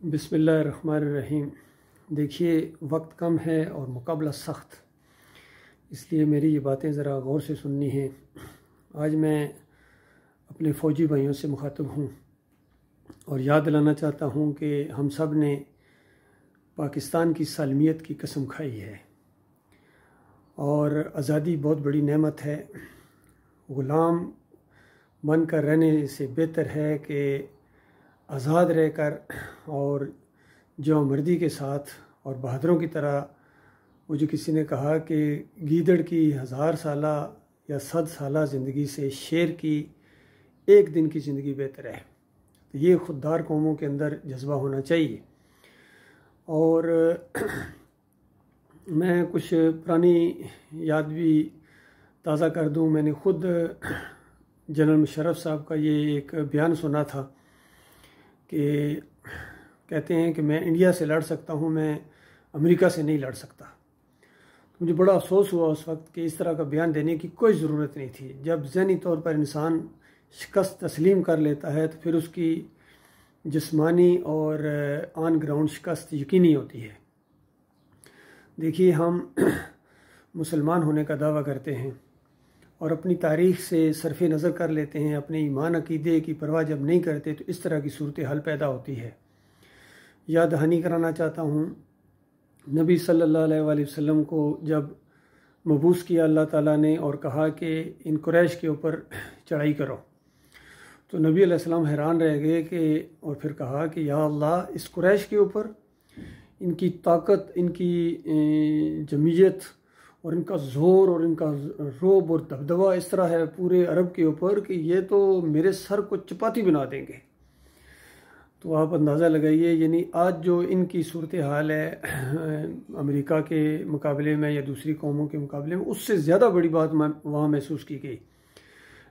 بسم اللہ الرحمن الرحیم۔ دیکھیے وقت کم ہے اور مقابلہ سخت، اس لیے میری یہ باتیں ذرا غور سے سننی ہیں۔ آج میں اپنے فوجی بھائیوں سے مخاطب ہوں اور یاد دلانا چاہتا ہوں کہ ہم سب نے پاکستان کی سالمیت کی قسم کھائی ہے اور آزادی بہت بڑی نعمت ہے۔ غلام بن کر رہنے سے بہتر ہے کہ آزاد رہ کر اور جو مردی کے ساتھ اور بہادروں کی طرح، وہ جو کسی نے کہا کہ گیدڑ کی 1000 سالہ یا 100 سالہ زندگی سے شیر کی ایک دن کی زندگی بہتر ہے۔ تو یہ خوددار قوموں کے اندر جذبہ ہونا چاہیے۔ اور میں کچھ پرانی یاد بھی تازہ کر دوں۔ میں نے خود جنرل مشرف صاحب کا یہ ایک بیان سنا تھا کہ کہتے ہیں کہ میں انڈیا سے لڑ سکتا ہوں، میں امریکہ سے نہیں لڑ سکتا۔ مجھے بڑا افسوس ہوا اس وقت کہ اس طرح کا بیان دینے کی کوئی ضرورت نہیں تھی۔ جب ذہنی طور پر انسان شکست تسلیم کر لیتا ہے تو پھر اس کی جسمانی اور آن گراؤنڈ شکست یقینی ہوتی ہے۔ دیکھیے، ہم مسلمان ہونے کا دعویٰ کرتے ہیں اور اپنی تاریخ سے صرف نظر کر لیتے ہیں، اپنے ایمان عقیدے کی پرواہ جب نہیں کرتے تو اس طرح کی صورتحال پیدا ہوتی ہے۔ یاد دہانی کرانا چاہتا ہوں، نبی صلی اللہ علیہ وآلہ وسلم کو جب مبعوث کیا اللہ تعالیٰ نے اور کہا کہ ان قریش کے اوپر چڑھائی کرو، تو نبی علیہ السلام حیران رہ گئے کہ اور پھر کہا کہ یا اللہ، اس قریش کے اوپر ان کی طاقت، ان کی جمعیت اور ان کا زور اور ان کا رعب اور دبدبہ اس طرح ہے پورے عرب کے اوپر کہ یہ تو میرے سر کو چپاتی بنا دیں گے۔ تو آپ اندازہ لگائیے، یعنی آج جو ان کی صورتحال ہے امریکہ کے مقابلے میں یا دوسری قوموں کے مقابلے میں، اس سے زیادہ بڑی بات وہاں محسوس کی گئی۔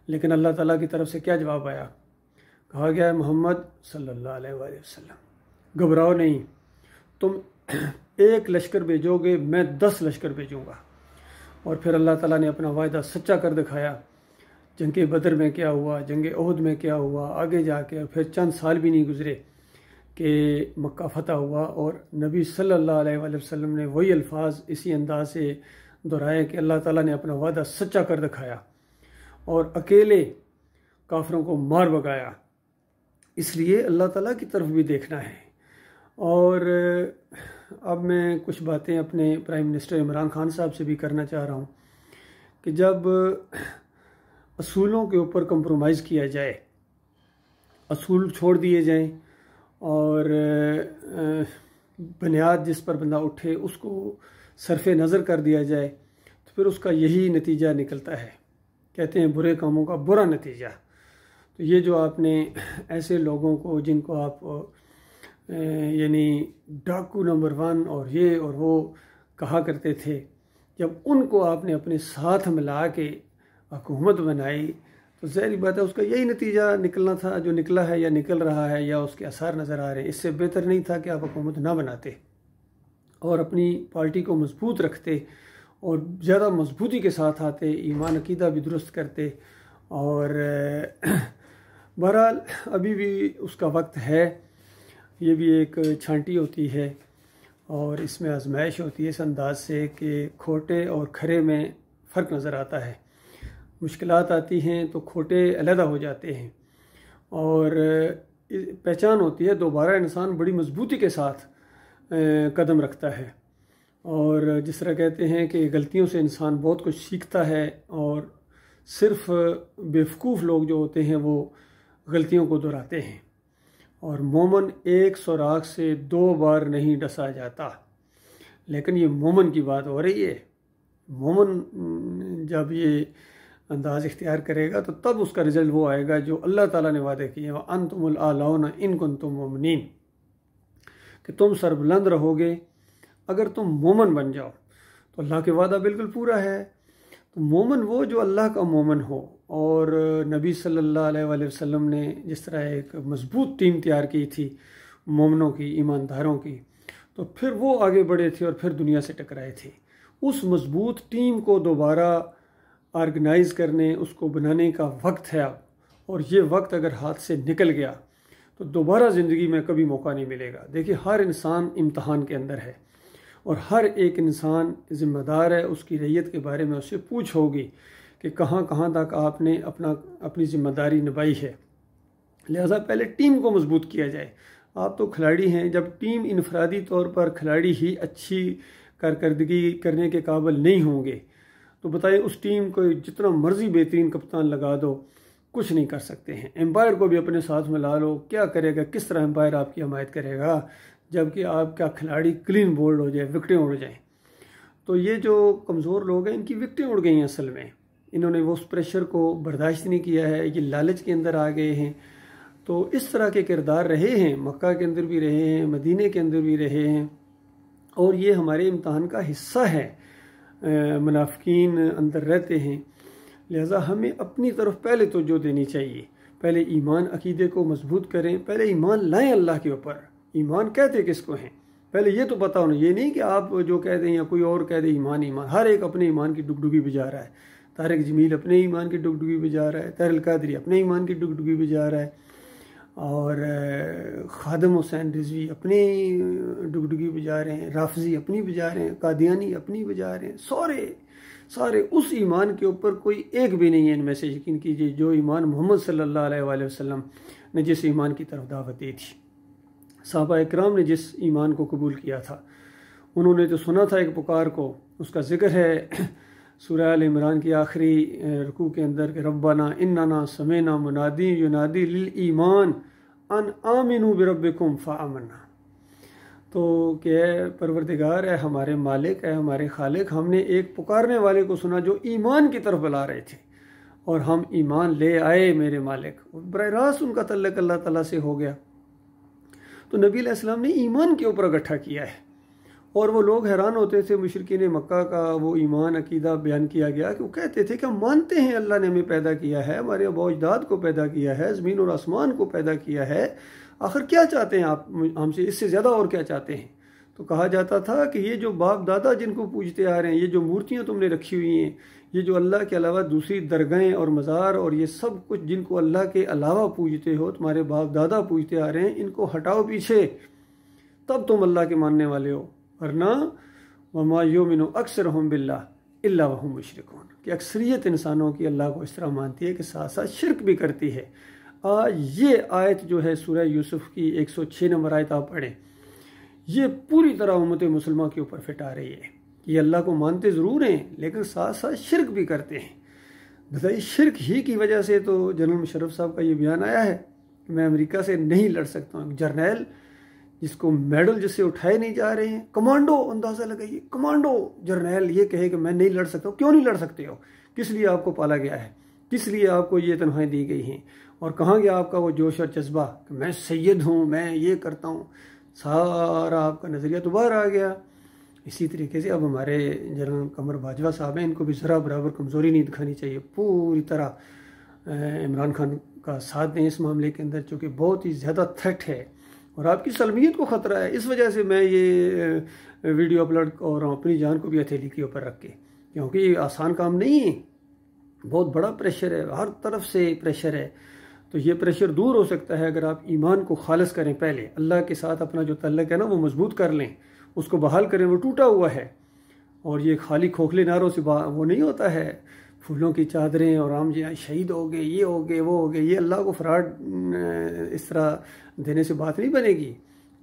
لیکن اللہ تعالیٰ کی طرف سے کیا جواب آیا؟ کہا گیا ہے محمد صلی اللہ علیہ وآلہ وسلم، گھبراؤ نہیں، تم ایک لشکر بھیجو گے، میں 10 لشکر بھیجوں گا۔ اور پھر اللہ تعالیٰ نے اپنا وعدہ سچا کر دکھایا۔ جنگ بدر میں کیا ہوا، جنگ احد میں کیا ہوا، آگے جا کے پھر چند سال بھی نہیں گزرے کہ مکہ فتح ہوا، اور نبی صلی اللہ علیہ وآلہ وسلم نے وہی الفاظ اسی انداز سے دہرائے کہ اللہ تعالیٰ نے اپنا وعدہ سچا کر دکھایا اور اکیلے کافروں کو مار بگایا۔ اس لیے اللہ تعالیٰ کی طرف بھی دیکھنا ہے۔ اور اب میں کچھ باتیں اپنے پرائم منسٹر عمران خان صاحب سے بھی کرنا چاہ رہا ہوں کہ جب اصولوں کے اوپر کمپرومائز کیا جائے، اصول چھوڑ دیے جائیں اور بنیاد جس پر بندہ اٹھے اس کو صرف نظر کر دیا جائے تو پھر اس کا یہی نتیجہ نکلتا ہے۔ کہتے ہیں برے کاموں کا برا نتیجہ۔ تو یہ جو آپ نے ایسے لوگوں کو جن کو آپ یعنی ڈاکو نمبر 1 اور یہ اور وہ کہا کرتے تھے، جب ان کو آپ نے اپنے ساتھ ملا کے حکومت بنائی تو ظاہری بات ہے اس کا یہی نتیجہ نکلنا تھا جو نکلا ہے یا نکل رہا ہے یا اس کے آثار نظر آ رہے ہیں۔ اس سے بہتر نہیں تھا کہ آپ حکومت نہ بناتے اور اپنی پارٹی کو مضبوط رکھتے اور زیادہ مضبوطی کے ساتھ آتے، ایمان عقیدہ بھی درست کرتے۔ اور بہرحال ابھی بھی اس کا وقت ہے، یہ بھی ایک چھانٹی ہوتی ہے اور اس میں آزمائش ہوتی ہے اس انداز سے کہ کھوٹے اور کھرے میں فرق نظر آتا ہے۔ مشکلات آتی ہیں تو کھوٹے علیحدہ ہو جاتے ہیں اور پہچان ہوتی ہے، دوبارہ انسان بڑی مضبوطی کے ساتھ قدم رکھتا ہے۔ اور جس طرح کہتے ہیں کہ غلطیوں سے انسان بہت کچھ سیکھتا ہے اور صرف بیوقوف لوگ جو ہوتے ہیں وہ غلطیوں کو دہراتے ہیں۔ اور مومن ایک سوراخ سے 2 بار نہیں ڈسا جاتا۔ لیکن یہ مومن کی بات ہو رہی ہے۔ مومن جب یہ انداز اختیار کرے گا تو تب اس کا رزلٹ وہ آئے گا جو اللہ تعالیٰ نے وعدے کیے، وَأَنْتُمُ الْأَعْلَوْنَ إِن كُنتُم مُؤْمِنِينَ، کہ تم سربلند رہو گے اگر تم مومن بن جاؤ۔ تو اللہ کے وعدہ بالکل پورا ہے۔ تو مومن وہ جو اللہ کا مومن ہو، اور نبی صلی اللہ علیہ وآلہ وسلم نے جس طرح ایک مضبوط ٹیم تیار کی تھی مومنوں کی، ایمانداروں کی، تو پھر وہ آگے بڑھے تھے اور پھر دنیا سے ٹکرائے تھے۔ اس مضبوط ٹیم کو دوبارہ آرگنائز کرنے، اس کو بنانے کا وقت ہے اب، اور یہ وقت اگر ہاتھ سے نکل گیا تو دوبارہ زندگی میں کبھی موقع نہیں ملے گا۔ دیکھیے ہر انسان امتحان کے اندر ہے، اور ہر ایک انسان ذمہ دار ہے، اس کی ریت کے بارے میں اس سے پوچھ ہوگی کہ کہاں کہاں تک آپ نے اپنی ذمہ داری نبھائی ہے۔ لہذا پہلے ٹیم کو مضبوط کیا جائے۔ آپ تو کھلاڑی ہیں، جب ٹیم انفرادی طور پر کھلاڑی ہی اچھی کارکردگی کرنے کے قابل نہیں ہوں گے تو بتائیں اس ٹیم کو جتنا مرضی بہترین کپتان لگا دو کچھ نہیں کر سکتے ہیں۔ امپائر کو بھی اپنے ساتھ میں لا لو، کیا کرے گا؟ کس طرح امپائر آپ کی حمایت کرے گا جبکہ آپ کا کھلاڑی کلین بولڈ ہو جائے، وکٹیں اڑ جائیں؟ تو یہ جو کمزور لوگ ہیں ان کی وکٹیں اڑ گئی ہیں اصل میں، انہوں نے وہ اس پریشر کو برداشت نہیں کیا ہے، یہ لالچ کے اندر آ گئے ہیں۔ تو اس طرح کے کردار رہے ہیں، مکہ کے اندر بھی رہے ہیں، مدینے کے اندر بھی رہے ہیں، اور یہ ہمارے امتحان کا حصہ ہے۔ منافقین اندر رہتے ہیں، لہذا ہمیں اپنی طرف پہلے توجہ دینی چاہیے۔ پہلے ایمان عقیدے کو مضبوط کریں، پہلے ایمان لائیں اللہ کے اوپر۔ ایمان کہتے کس کو ہیں پہلے یہ تو پتا ہونا، یہ نہیں کہ آپ جو کہہ دیں یا کوئی اور کہہ دے ایمان ایمان۔ ہر ایک اپنے ایمان کی ڈگڈگی بجا رہا ہے۔ طارق جمیل اپنے ایمان کی ڈگڈگی بجا رہا ہے، طاہر القادری اپنے ایمان کی ڈگڈگی بجا رہا ہے، اور خادم حسین رضوی اپنی ڈگڈگی بجا رہے ہیں، رافضی اپنی بجا رہے ہیں، قادیانی اپنی بجا رہے ہیں، سارے اس ایمان کے اوپر کوئی ایک بھی نہیں ہے ان میں سے، یقین کیجئے، جو ایمان محمد صلی اللہ علیہ وآلہ وسلم نے جس ایمان کی طرف دعوت دی تھی، صحابہ اکرام نے جس ایمان کو قبول کیا تھا، انہوں نے تو سنا تھا ایک پکار کو، اس کا ذکر ہے سورہ آل عمران کی آخری رکوع کے اندر کہ ربنا اننا سمعنا منادی ینادی للایمان ان آمنوا بربکم فآمنا۔ تو کہ اے پروردگار، اے ہمارے مالک، اے ہمارے خالق، ہم نے ایک پکارنے والے کو سنا جو ایمان کی طرف بلا رہے تھے اور ہم ایمان لے آئے میرے مالک۔ براہ راست ان کا تعلق اللہ تعالیٰ سے ہو گیا۔ تو نبی علیہ السلام نے ایمان کے اوپر اکٹھا کیا ہے، اور وہ لوگ حیران ہوتے تھے، مشرکین مکہ کا وہ ایمان عقیدہ بیان کیا گیا کہ وہ کہتے تھے کہ ہم مانتے ہیں اللہ نے ہمیں پیدا کیا ہے، ہمارے آباء و اجداد کو پیدا کیا ہے، زمین اور آسمان کو پیدا کیا ہے، آخر کیا چاہتے ہیں آپ ہم سے؟ اس سے زیادہ اور کیا چاہتے ہیں؟ تو کہا جاتا تھا کہ یہ جو باپ دادا جن کو پوجتے آ رہے ہیں، یہ جو مورتیاں تم نے رکھی ہوئی ہیں، یہ جو اللہ کے علاوہ دوسری درگاہیں اور مزار اور یہ سب کچھ جن کو اللہ کے علاوہ پوجتے ہو، تمہارے باپ دادا پوجتے آ رہے ہیں، ان کو ہٹاؤ پیچھے، تب تم اللہ کے ماننے والے ہو، ورنہ وما یؤمن اکثرهم باللہ الا وهم مشرکون، کہ اکثریت انسانوں کی اللہ کو اس طرح مانتی ہے کہ ساتھ ساتھ شرک بھی کرتی ہے۔ آج یہ آیت جو ہے سورہ یوسف کی 106 نمبر آیت آپ پڑھیں، یہ پوری طرح امت مسلمہ کے اوپر فٹ آ رہی ہے۔ یہ اللہ کو مانتے ضرور ہیں لیکن ساتھ ساتھ شرک بھی کرتے ہیں۔ بتائیے، شرک ہی کی وجہ سے تو جنرل مشرف صاحب کا یہ بیان آیا ہے کہ میں امریکہ سے نہیں لڑ سکتا ہوں۔ جرنیل جس کو میڈل جس سے اٹھائے نہیں جا رہے ہیں، کمانڈو، اندازہ لگائیے، کمانڈو جرنیل یہ کہے کہ میں نہیں لڑ سکتا ہوں۔ کیوں نہیں لڑ سکتے ہو؟ کس لیے آپ کو پالا گیا ہے؟ کس لیے آپ کو یہ تنخواہیں دی گئی ہیں؟ اور کہاں گیا آپ کا وہ جوش اور جذبہ کہ میں سید ہوں، میں یہ کرتا ہوں؟ سارا آپ کا نظریہ تو باہر آ گیا۔ اسی طریقے سے اب ہمارے جنرل قمر باجوہ صاحب ہیں، ان کو بھی ذرا برابر کمزوری نہیں دکھانی چاہیے، پوری طرح عمران خان کا ساتھ دیں اس معاملے کے اندر، چونکہ بہت ہی زیادہ تھریٹ ہے اور آپ کی سلمیت کو خطرہ ہے۔ اس وجہ سے میں یہ ویڈیو اپلوڈ اور اپنی جان کو بھی ہتھیلی کے اوپر رکھ کے، کیونکہ یہ آسان کام نہیں ہے، بہت بڑا پریشر ہے، ہر طرف سے پریشر ہے۔ تو یہ پریشر دور ہو سکتا ہے اگر آپ ایمان کو خالص کریں، پہلے اللہ کے ساتھ اپنا جو تعلق ہے نا وہ مضبوط کر لیں، اس کو بحال کریں، وہ ٹوٹا ہوا ہے۔ اور یہ خالی کھوکھلے نعروں سے وہ نہیں ہوتا ہے، پھولوں کی چادریں اور عام جی شہید ہو گئے، یہ ہو گئے، وہ ہو گئے، یہ اللہ کو فراڈ اس طرح دینے سے بات نہیں بنے گی۔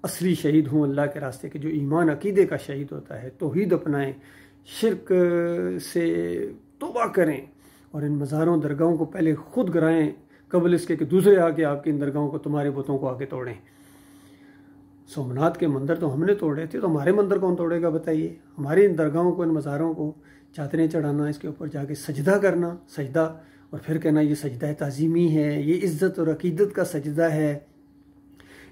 اصلی شہید ہوں اللہ کے راستے کے، جو ایمان عقیدے کا شہید ہوتا ہے، توحید اپنائیں، شرک سے توبہ کریں، اور ان مزاروں درگاہوں کو پہلے خود گرائیں قبل اس کے کہ دوسرے آ کے آپ کی ان درگاہوں کو، تمہارے بتوں کو آگے توڑیں۔ سومنات کے مندر تو ہم نے توڑے تھے، تو ہمارے مندر کون توڑے گا بتائیے؟ ہماری ان درگاہوں کو، ان مزاروں کو چادریں چڑھانا، اس کے اوپر جا کے سجدہ کرنا، سجدہ، اور پھر کہنا یہ سجدہ تعظیمی ہے، یہ عزت اور عقیدت کا سجدہ ہے،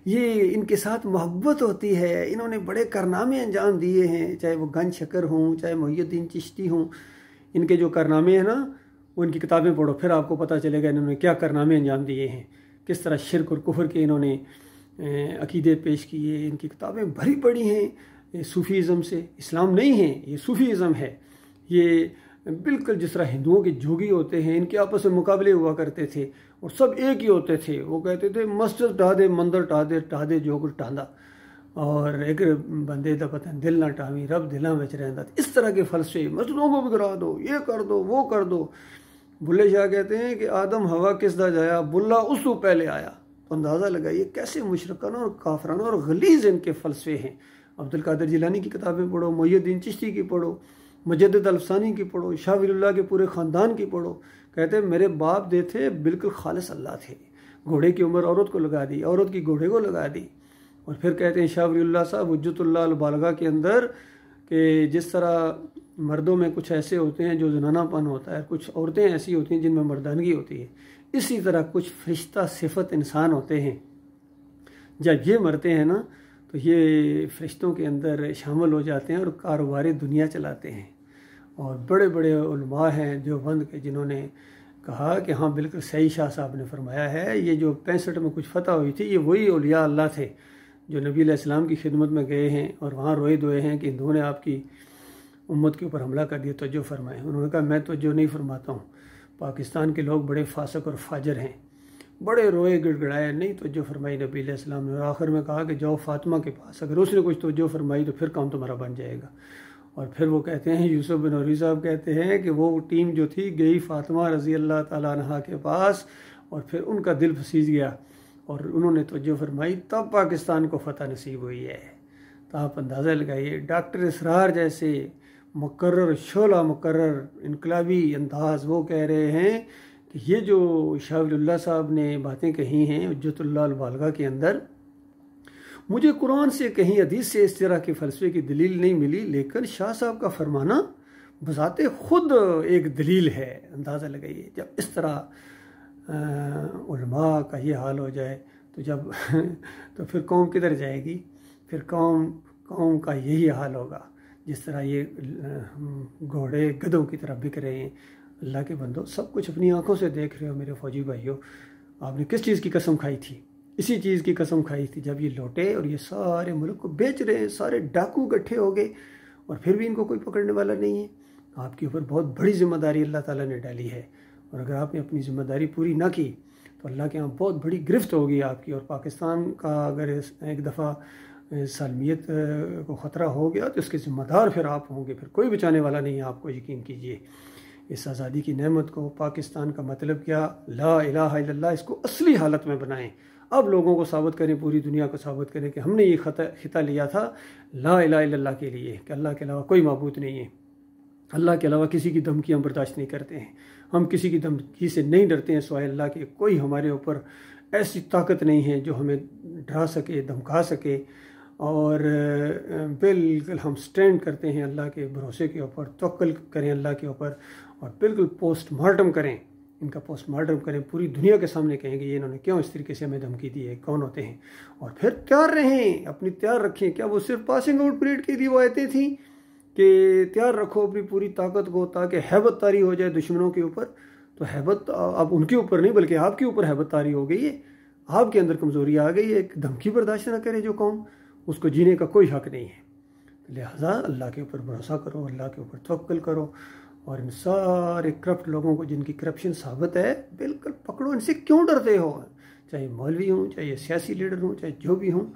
یہ ان کے ساتھ محبت ہوتی ہے، انہوں نے بڑے کارنامے انجام دیے ہیں، چاہے وہ گنج شکر ہوں، چاہے محی الدین چشتی ہوں، ان کے جو کارنامے ہیں نا، وہ ان کی کتابیں پڑھو، پھر آپ کو پتہ چلے گا انہوں نے کیا کارنامے انجام دیے ہیں، کس طرح شرک اور کفر کے انہوں نے عقیدے پیش کیے۔ ان کی کتابیں بھری پڑی ہیں صوفیزم سے، اسلام نہیں ہے، یہ صوفیزم ہے۔ یہ بالکل جس طرح ہندوؤں کے جوگی ہوتے ہیں، ان کے آپس میں مقابلے ہوا کرتے تھے، اور سب ایک ہی ہوتے تھے. وہ کہتے تھے مسجد ٹھا دے مندر ٹھا دے جو کچھ ٹھاندا, اور ایک بندے دا پتہ دل نہ ٹھاویں رب دلاں وچ رہندا. اس طرح کے فلسفے, مسجدوں کو بھی کرا دو, یہ کر دو وہ کر دو. بلے شاہ کہتے ہیں کہ آدم ہوا کس دا جایا, بلا اس تو پہلے آیا. تو اندازہ لگائیے کیسے مشرکانہ اور کافرانہ اور غلیظ ان کے فلسفے ہیں. عبد القادر جیلانی کی کتابیں پڑھو, محی الدین چشتی کی پڑھو, مجدد الفسانی کی پڑھو, شاہ ولی اللہ کے پورے خاندان کی پڑھو. کہتے ہیں میرے باپ دے تھے بالکل خالص اللہ تھے. گھوڑے کی عمر عورت کو لگا دی, عورت کی گھوڑے کو لگا دی. اور پھر کہتے ہیں شاہ ولی اللہ صاحب حجت اللہ البالغہ کے اندر کہ جس طرح مردوں میں کچھ ایسے ہوتے ہیں جو زنانہ پن ہوتا ہے, کچھ عورتیں ایسی ہوتی ہیں جن میں مردانگی ہوتی ہے, اسی طرح کچھ فرشتہ صفت انسان ہوتے ہیں. جب یہ مرتے ہیں نا تو یہ فرشتوں کے اندر شامل ہو جاتے ہیں اور کاروبار دنیا چلاتے ہیں. اور بڑے بڑے علماء ہیں دیوبند کے جنہوں نے کہا کہ ہاں بالکل صحیح شاہ صاحب نے فرمایا ہے, یہ جو 65 میں کچھ فتح ہوئی تھی یہ وہی اولیاء اللہ تھے جو نبی علیہ السلام کی خدمت میں گئے ہیں اور وہاں روئے دھوئے ہیں کہ انہوں نے آپ کی امت کے اوپر حملہ کر دیا, توجہ فرمائے. انہوں نے کہا میں توجہ نہیں فرماتا ہوں, پاکستان کے لوگ بڑے فاسق اور فاجر ہیں. بڑے روئے گڑ گڑائے, نہیں توجہ فرمائی نبی علیہ السلام نے. اور آخر میں کہا کہ جاؤ فاطمہ کے پاس, اگر اس نے کچھ توجہ فرمائی تو پھر کام تمہارا بن جائے گا. اور پھر وہ کہتے ہیں, یوسف بن نوری صاحب کہتے ہیں کہ وہ ٹیم جو تھی گئی فاطمہ رضی اللہ تعالیٰ عنہا کے پاس, اور پھر ان کا دل پھسیج گیا اور انہوں نے توجہ فرمائی, تب پاکستان کو فتح نصیب ہوئی ہے. تو آپ اندازہ لگائیے, ڈاکٹر اسرار جیسے مقرر شعلہ مقرر انقلابی انداز, وہ کہہ رہے ہیں کہ یہ جو شاہ ولی اللہ صاحب نے باتیں کہی ہیں حجت اللہ البالغہ کے اندر, مجھے قرآن سے کہیں حدیث سے اس طرح کے فلسفے کی دلیل نہیں ملی, لیکن شاہ صاحب کا فرمانا بذات خود ایک دلیل ہے. اندازہ لگائیے جب اس طرح علماء کا یہ حال ہو جائے تو پھر قوم کدھر جائے گی؟ پھر قوم کا یہی حال ہوگا جس طرح یہ گھوڑے گدھوں کی طرح بک رہے ہیں. اللہ کے بندو, سب کچھ اپنی آنکھوں سے دیکھ رہے ہو میرے فوجی بھائیوں. آپ نے کس چیز کی قسم کھائی تھی؟ اسی چیز کی قسم کھائی تھی جب یہ لوٹے اور یہ سارے ملک کو بیچ رہے ہیں, سارے ڈاکو اکٹھے ہو گئے اور پھر بھی ان کو کوئی پکڑنے والا نہیں ہے. آپ کے اوپر بہت بڑی ذمہ داری اللہ تعالیٰ نے ڈالی ہے, اور اگر آپ نے اپنی ذمہ داری پوری نہ کی تو اللہ کے یہاں بہت بڑی گرفت ہوگی آپ کی. اور پاکستان کا اگر ایک دفعہ سالمیت کو خطرہ ہو گیا تو اس کے ذمہ دار پھر آپ ہوں گے, پھر کوئی بچانے والا نہیں ہے آپ کو, یقین کیجئے. اس آزادی کی نعمت کو, پاکستان کا مطلب کیا, لا الہ الا اللہ, اس کو اصلی حالت میں بنائیں. اب لوگوں کو ثابت کریں, پوری دنیا کو ثابت کریں کہ ہم نے یہ خطہ لیا تھا لا الہ الا اللہ کے لیے, کہ اللہ کے علاوہ کوئی معبود نہیں ہے, اللہ کے علاوہ کسی کی دھمکی ہم برداشت نہیں کرتے ہیں, ہم کسی کی دھمکی سے نہیں ڈرتے ہیں سوائے اللہ کے. کوئی ہمارے اوپر ایسی طاقت نہیں ہے جو ہمیں ڈرا سکے, دھمکا سکے. اور بالکل ہم سٹینڈ کرتے ہیں اللہ کے بھروسے کے اوپر, توکل کریں اللہ کے اوپر, اور بالکل پوسٹ مارٹم کریں, ان کا پوسٹ مارٹم کریں, پوری دنیا کے سامنے کہیں کہ یہ انہوں نے کیوں اس طریقے سے ہمیں دھمکی دی ہے, کون ہوتے ہیں. اور پھر تیار رہیں, اپنی تیار رکھیں. کیا وہ صرف پاسنگ آؤٹ پریڈ کی روایتیں تھیں کہ تیار رکھو اپنی پوری طاقت کو تاکہ ہیبت طاری ہو جائے دشمنوں کے اوپر؟ تو ہیبت اب ان کے اوپر نہیں بلکہ آپ کے اوپر ہیبت طاری ہو گئی ہے, آپ کے اندر کمزوری آ گئی ہے. ایک دھمکی برداشت نہ کرے جو قوم, اس کو جینے کا کوئی حق نہیں ہے. لہٰذا اللہ کے اوپر بھروسہ کرو, اللہ کے اوپر توکل کرو, اور ان سارے کرپٹ لوگوں کو جن کی کرپشن ثابت ہے بالکل پکڑو. ان سے کیوں ڈرتے ہو؟ چاہے مولوی ہوں, چاہے سیاسی لیڈر ہوں, چاہے جو بھی ہوں,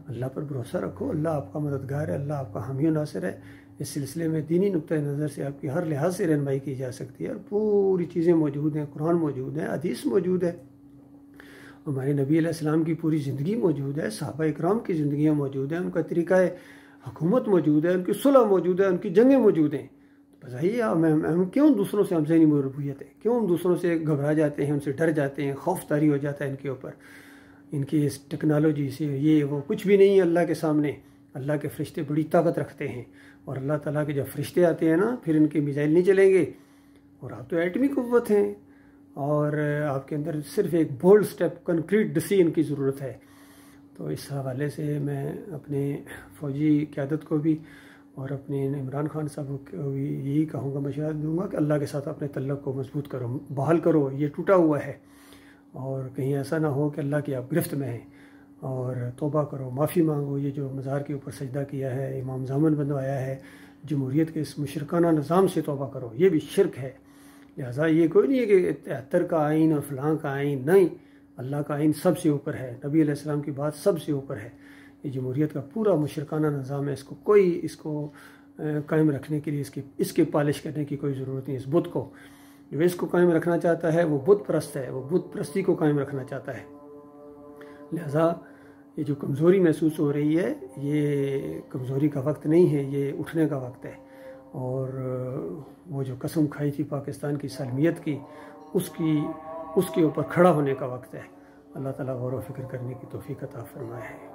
اللہ پر بھروسہ رکھو. اللہ آپ کا مددگار ہے, اللہ آپ کا حامی و ناصر ہے. اس سلسلے میں دینی نقطۂ نظر سے آپ کی ہر لحاظ سے رہنمائی کی جا سکتی ہے, اور پوری چیزیں موجود ہیں, قرآن موجود ہے, حدیث موجود ہے, ہمارے نبی علیہ السلام کی پوری زندگی موجود ہے, صحابہ اکرام کی زندگیاں موجود ہیں, ان کا طریقہ حکومت موجود ہے, ان کی صلح موجود ہے, ان کی جنگیں موجود ہیں. بتائیے ہم کیوں دوسروں سے ہم ذہنی مربویت ہے, کیوں ہم دوسروں سے گھبرا جاتے ہیں, ان سے ڈر جاتے ہیں, خوف طاری ہو جاتا ہے ان کے اوپر, ان کی اس ٹیکنالوجی سے. یہ وہ کچھ بھی نہیں ہے اللہ کے سامنے. اللہ کے فرشتے بڑی طاقت رکھتے ہیں, اور اللہ تعالیٰ کے جب فرشتے آتے ہیں نا پھر ان کے میزائل نہیں چلیں گے. اور آپ تو ایٹمی قوت ہیں, اور آپ کے اندر صرف ایک بولڈ سٹیپ, کنکریٹ ڈیسیژن کی ضرورت ہے. تو اس حوالے سے میں اپنے فوجی قیادت کو بھی اور اپنے عمران خان صاحب کو بھی یہی کہوں گا, مشورہ دوں گا کہ اللہ کے ساتھ اپنے تعلق کو مضبوط کرو, بحال کرو. یہ ٹوٹا ہوا ہے, اور کہیں ایسا نہ ہو کہ اللہ کی آپ گرفت میں ہیں. اور توبہ کرو, معافی مانگو. یہ جو مزار کے اوپر سجدہ کیا ہے, امام زامن بنوایا ہے, جمہوریت کے اس مشرکانہ نظام سے توبہ کرو. یہ بھی شرک ہے, لہٰذا یہ کوئی نہیں ہے کہ 73 کا آئین اور فلاں کا آئین، نہیں، اللہ کا آئین سب سے اوپر ہے، نبی علیہ السلام کی بات سب سے اوپر ہے۔ یہ جمہوریت کا پورا مشرکانہ نظام ہے، اس کو قائم رکھنے کے لیے اس کے پالش کرنے کی کوئی ضرورت نہیں۔ اس بت کو جو اس کو قائم رکھنا چاہتا ہے وہ بت پرست ہے، وہ بت پرستی کو قائم رکھنا چاہتا ہے۔ لہذا یہ جو کمزوری محسوس ہو رہی ہے، یہ کمزوری کا وقت نہیں ہے، یہ اٹھنے کا وقت ہے، اور وہ جو قسم کھائی تھی پاکستان کی سالمیت کی، اس کے اوپر کھڑا ہونے کا وقت ہے۔ اللہ تعالیٰ غور و فکر کرنے کی توفیق عطا فرمائے۔